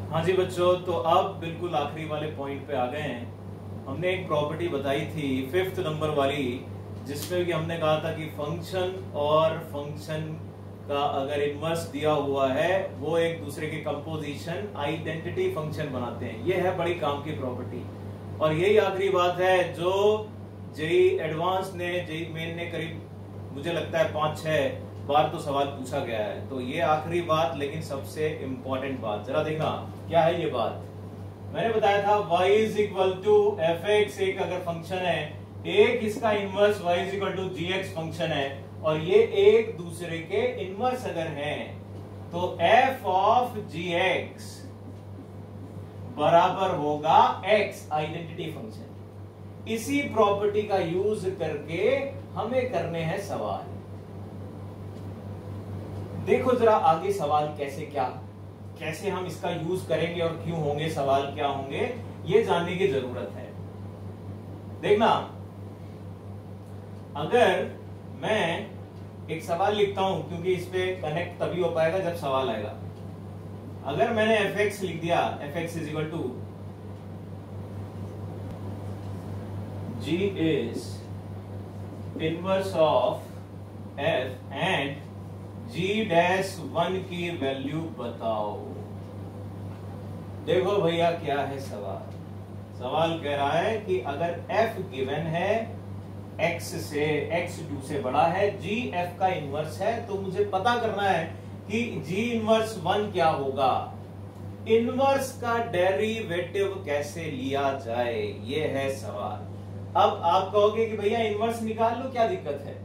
हाँ जी बच्चों, तो अब बिल्कुल आखिरी वाले पॉइंट पे आ गए हैं। हमने एक प्रॉपर्टी बताई थी 5th नंबर वाली, जिसमें कि हमने कहा था कि फंक्शन और फंक्शन का अगर इनवर्स दिया हुआ है वो एक दूसरे के कंपोजिशन आइडेंटिटी फंक्शन बनाते हैं। ये है बड़ी काम की प्रॉपर्टी और यही आखिरी बात है जो जेई एडवांस ने, जेई मेन ने करीब मुझे लगता है 5-6 बार तो सवाल पूछा गया है। तो ये आखिरी बात, लेकिन सबसे इंपॉर्टेंट बात जरा देखना क्या है ये बात। मैंने बताया था y is equal to f x एक अगर फंक्शन है, एक इसका inverse y is equal to g x function है और ये एक दूसरे के इनवर्स अगर हैं तो f ऑफ जी एक्स बराबर होगा x आइडेंटिटी फंक्शन। इसी प्रॉपर्टी का यूज करके हमें करने हैं सवाल। देखो जरा आगे सवाल कैसे हम इसका यूज करेंगे और क्यों होंगे, सवाल क्या होंगे, ये जानने की जरूरत है। देखना, अगर मैं एक सवाल लिखता हूं, क्योंकि इस पे कनेक्ट तभी हो पाएगा जब सवाल आएगा। अगर मैंने एफ एक्स लिख दिया, f x is equal to g is inverse of f and g'1 की वैल्यू बताओ। देखो भैया क्या है सवाल। सवाल कह रहा है कि अगर f गिवन है x से, x2 से बड़ा है, g f का इनवर्स है, तो मुझे पता करना है कि g इनवर्स 1 क्या होगा। इनवर्स का डेरिवेटिव कैसे लिया जाए, ये है सवाल। अब आप कहोगे कि भैया इनवर्स निकाल लो, क्या दिक्कत है,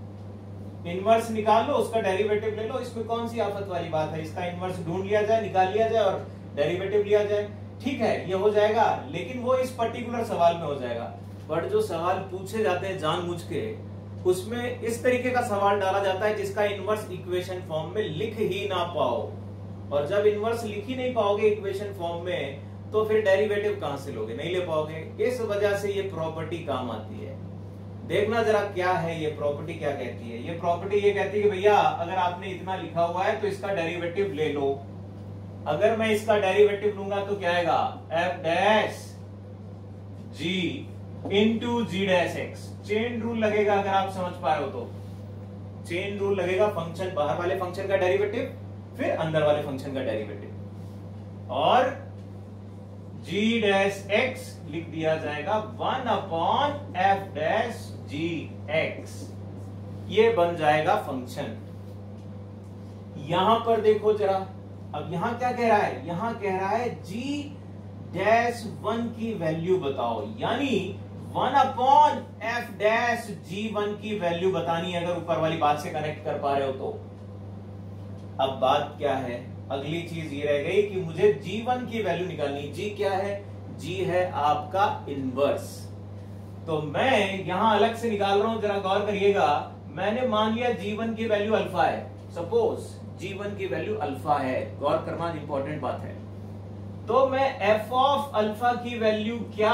इनवर्स निकाल लो, उसका डेरिवेटिव ले लो, इसमें कौन सी आफत वाली बात है। इसका इनवर्स ढूंढ लिया जाए, निकाल लिया जाए और डेरिवेटिव लिया जाए, ठीक है, ये हो जाएगा। लेकिन वो इस पर्टिकुलर सवाल में हो जाएगा। बट जो सवाल पूछे जाते हैं जानबूझ के, उसमें इस तरीके का सवाल डाला जाता है जिसका इनवर्स इक्वेशन फॉर्म में लिख ही ना पाओ। और जब इनवर्स लिख ही नहीं पाओगे इक्वेशन फॉर्म में, तो फिर डेरिवेटिव कहां से लोगे, नहीं ले पाओगे। इस वजह से ये प्रॉपर्टी काम आती है। देखना जरा क्या है ये प्रॉपर्टी, क्या कहती है ये प्रॉपर्टी। ये कहती है कि भैया अगर आपने इतना लिखा हुआ है तो इसका डेरिवेटिव ले लो। अगर मैं इसका डेरिवेटिव लूंगा तो क्या आएगा, एफ डैश जी इंटू जी डैश एक्स। चेन रूल लगेगा, अगर आप समझ पाए हो तो चेन रूल लगेगा। फंक्शन, बाहर वाले फंक्शन का डेरिवेटिव, फिर अंदर वाले फंक्शन का डेरिवेटिव, और g डैश x लिख दिया जाएगा 1 अपॉन f डैश जी एक्स। ये बन जाएगा फंक्शन। यहां पर देखो जरा, अब यहां क्या कह रहा है, यहां कह रहा है g डैश 1 की वैल्यू बताओ, यानी 1 अपॉन f डैश g1 की वैल्यू बतानी है, अगर ऊपर वाली बात से कनेक्ट कर पा रहे हो तो। अब बात क्या है, अगली चीज ये रह गई कि मुझे g1 की वैल्यू निकालनी। g क्या है, g है आपका इनवर्स। तो मैं यहां अलग से निकाल रहा हूं, जरा गौर करिएगा। मैंने मान लिया g1 की वैल्यू अल्फा है, सपोज g1 की वैल्यू अल्फा है, गौर करना इंपॉर्टेंट बात है। तो मैं f ऑफ अल्फा की वैल्यू क्या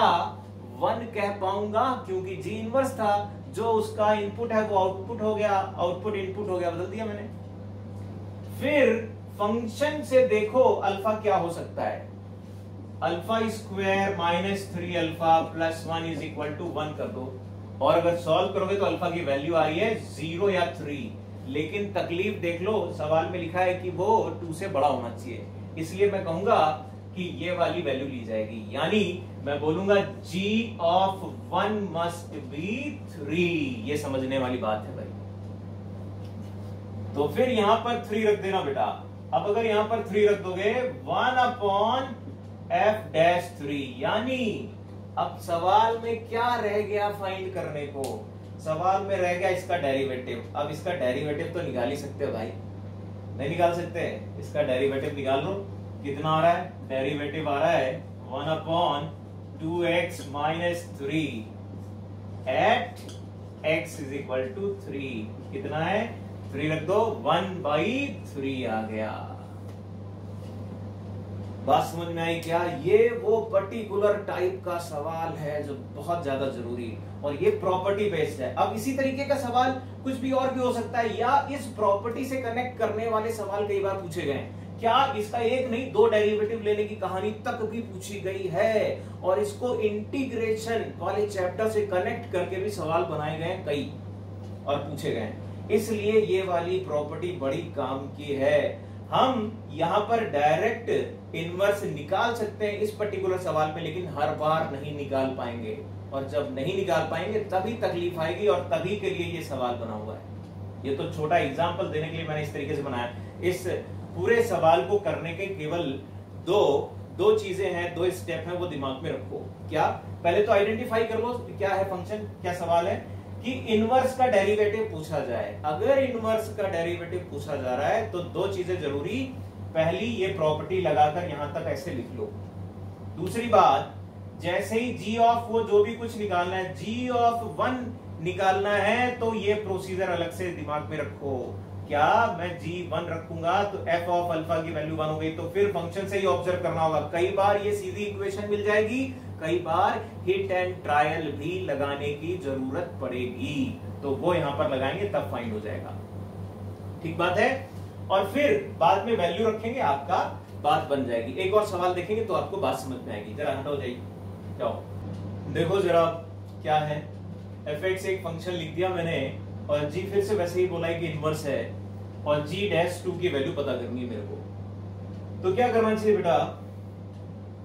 1 कह पाऊंगा, क्योंकि g इनवर्स था, जो उसका इनपुट है वो आउटपुट हो गया, आउटपुट इनपुट हो गया, बदल दिया मैंने। फिर फंक्शन से देखो अल्फा क्या हो सकता है, alpha square minus 3 alpha plus 1 is equal to 1 कर दो, और अगर सॉल्व करोगे तो अल्फा की वैल्यू आ रही है 0 या 3। लेकिन तकलीफ देख लो, सवाल में लिखा है कि वो 2 से बड़ा होना चाहिए, इसलिए मैं कहूंगा कि ये वाली वैल्यू ली जाएगी। यानी मैं बोलूंगा g ऑफ 1 मस्ट बी 3। ये समझने वाली बात है भाई। तो फिर यहां पर 3 रख देना बेटा। अब अगर यहां पर 3 रख दोगे 1 अपॉन f डैश 3, यानी अब सवाल में क्या रह गया फाइंड करने को, सवाल में रह गया इसका डेरिवेटिव। अब इसका डेरिवेटिव तो निकाल ही सकते हो भाई, नहीं निकाल सकते, इसका डेरिवेटिव निकाल लो। कितना आ रहा है, डेरिवेटिव आ रहा है 1 upon 2x minus 3 at x is equal to 3। कितना है, 3 रख दो, 1/3 आ गया। बात समझ में आई क्या? ये वो पर्टिकुलर टाइप का सवाल है जो बहुत ज्यादा जरूरी, और ये प्रॉपर्टी बेस्ड है। अब इसी तरीके का सवाल कुछ भी और भी हो सकता है, या इस प्रॉपर्टी से कनेक्ट करने वाले सवाल कई बार पूछे गए क्या इसका एक नहीं दो डेरिवेटिव लेने की कहानी तक भी पूछी गई है, और इसको इंटीग्रेशन वाले चैप्टर से कनेक्ट करके भी सवाल बनाए गए कई और पूछे गए। इसलिए ये वाली प्रॉपर्टी बड़ी काम की है। हम यहां पर डायरेक्ट इनवर्स निकाल सकते हैं इस पर्टिकुलर सवाल पे, लेकिन हर बार नहीं निकाल पाएंगे, और जब नहीं निकाल पाएंगे तभी तकलीफ आएगी, और तभी के लिए ये सवाल बना हुआ है। ये तो छोटा एग्जांपल देने के लिए मैंने इस तरीके से बनाया। इस पूरे सवाल को करने के केवल दो चीजें हैं, दो स्टेप हैं, वो दिमाग में रखो। क्या? पहले तो आइडेंटिफाई कर लो क्या है फंक्शन, क्या सवाल है कि इनवर्स का डेरिवेटिव पूछा जाए। अगर इनवर्स का डेरिवेटिव पूछा जा रहा है तो दो चीजें जरूरी। पहली, ये प्रॉपर्टी लगाकर यहां तक ऐसे लिख लो। दूसरी बात, जैसे ही g ऑफ वो जो भी कुछ निकालना है, g ऑफ 1 निकालना है, तो ये प्रोसीजर अलग से दिमाग में रखो। क्या मैं g1 रखूंगा तो f ऑफ अल्फा की वैल्यू 1 हो गई, तो फिर फंक्शन से ही ऑब्जर्व करना होगा। कई बार ये सीधी इक्वेशन मिल जाएगी, कई बार हिट एंड ट्रायल भी लगाने की जरूरत पड़ेगी, तो वो यहां पर लगाएंगे तब फाइंड हो जाएगा। ठीक बात है। और फिर बाद में वैल्यू रखेंगे, आपका बात बन जाएगी। एक और सवाल देखेंगे तो आपको बात समझ में आएगी। जरा हटाओ जाइए, जाओ देखो जरा क्या है। fx एक फंक्शन लिख दिया मैंने, और g फिर से वैसे ही बोला है कि इनवर्स है, और g'2 की वैल्यू पता करनी है मेरे को। तो क्या करना चाहिए बेटा,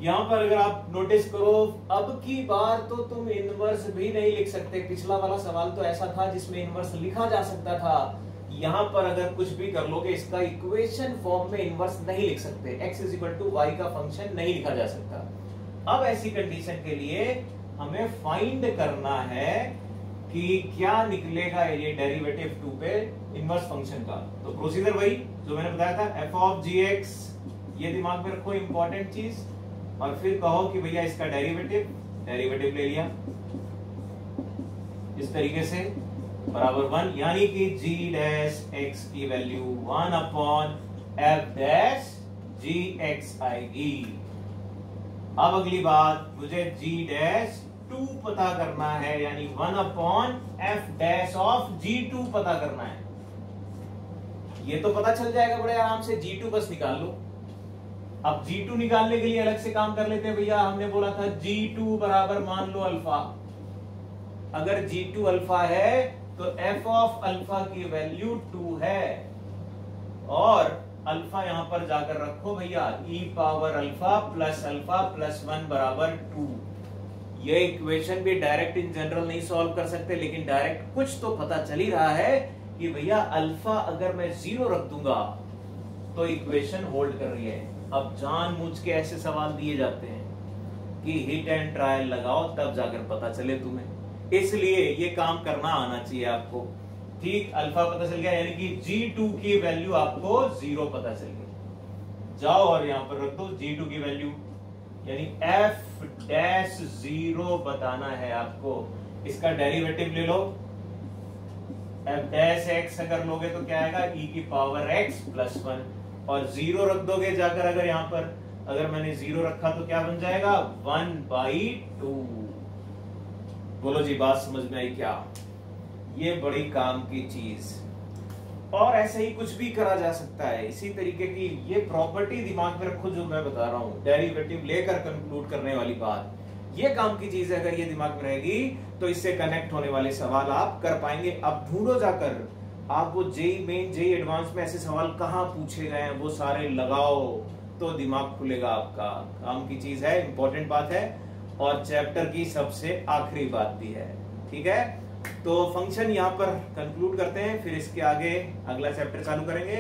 यहां पर अगर आप नोटिस करो, अब की बार तो तुम इनवर्स भी नहीं लिख सकते। पिछला वाला सवाल तो ऐसा था जिसमें इनवर्स लिखा जा सकता था। यहां पर अगर कुछ भी कर लोगे, इसका इक्वेशन फॉर्म में इनवर्स नहीं लिख सकते। x = y का फंक्शन नहीं लिखा जा सकता। अब ऐसी कंडीशन के लिए हमें फाइंड करना है कि क्या निकलेगा ये डेरिवेटिव 2 पे इनवर्स फंक्शन का। तो प्रोसीजर वही जो मैंने बताया था, f ऑफ gx, ये दिमाग में रखो इंपॉर्टेंट चीज, और फिर कहो कि भैया इसका डेरिवेटिव ले लिया इस तरीके से बराबर 1, यानी कि g' की वैल्यू 1/f' gx आएगी। अब अगली बात, मुझे g'2 पता करना है, यानी 1/f' ऑफ g2 पता करना है। ये तो पता चल जाएगा बड़े आराम से, g2 बस निकाल लो। अब g2 निकालने के लिए अलग से काम कर लेते हैं भैया। हमने बोला था g2 बराबर मान लो अल्फा। अगर g2 अल्फा है तो f ऑफ अल्फा की वैल्यू 2 है, और अल्फा यहां पर जाकर रखो भैया, e पावर अल्फा प्लस 1 बराबर 2। ये इक्वेशन भी डायरेक्ट इन जनरल नहीं सॉल्व कर सकते, लेकिन डायरेक्ट कुछ तो पता चल ही रहा है कि भैया अल्फा अगर मैं 0 रख दूंगा तो इक्वेशन होल्ड कर रही है। अब जानबूझ के ऐसे सवाल दिए जाते हैं कि हिट एंड ट्रायल लगाओ तब जाकर पता चले तुम्हें, इसलिए ये काम करना आना चाहिए आपको। ठीक, अल्फा पता चल गया, यानी कि g2 की वैल्यू आपको 0 पता चल गई। जाओ और यहां पर रख दो g2 की वैल्यू, यानी f'0 बताना है आपको। इसका डेरिवेटिव ले लो, f' अगर लोगे तो क्या आएगा, e की पावर x प्लस 1, और 0 रख दोगे जाकर। अगर यहां पर अगर मैंने 0 रखा तो क्या बन जाएगा, 1/2। बोलो जी, बात समझ में आई क्या? ये बड़ी काम की चीज, और ऐसे ही कुछ भी करा जा सकता है इसी तरीके की। ये प्रॉपर्टी दिमाग में रखो जो मैं बता रहा हूं, डेरिवेटिव लेकर कंक्लूड करने वाली बात, ये काम की चीज है। अगर ये दिमाग में रहेगी तो इससे कनेक्ट होने वाले सवाल आप कर पाएंगे। अब ढूंढो जाकर आप वो जेई मेन जेई एडवांस में ऐसे सवाल कहां पूछे गए हैं, वो सारे लगाओ तो दिमाग खुलेगा आपका। काम की चीज है, इंपॉर्टेंट बात है, और चैप्टर की सबसे आखिरी बात भी है। ठीक है, तो फंक्शन यहां पर कंक्लूड करते हैं, फिर इसके आगे अगला चैप्टर चालू करेंगे।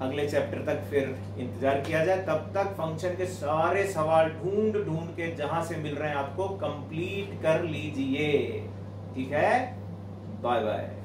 अगले चैप्टर तक फिर इंतजार किया जाए। तब तक फंक्शन के सारे सवाल ढूंढ के जहां से मिल रहे हैं आपको कंप्लीट कर लीजिए। ठीक है, बाय बाय।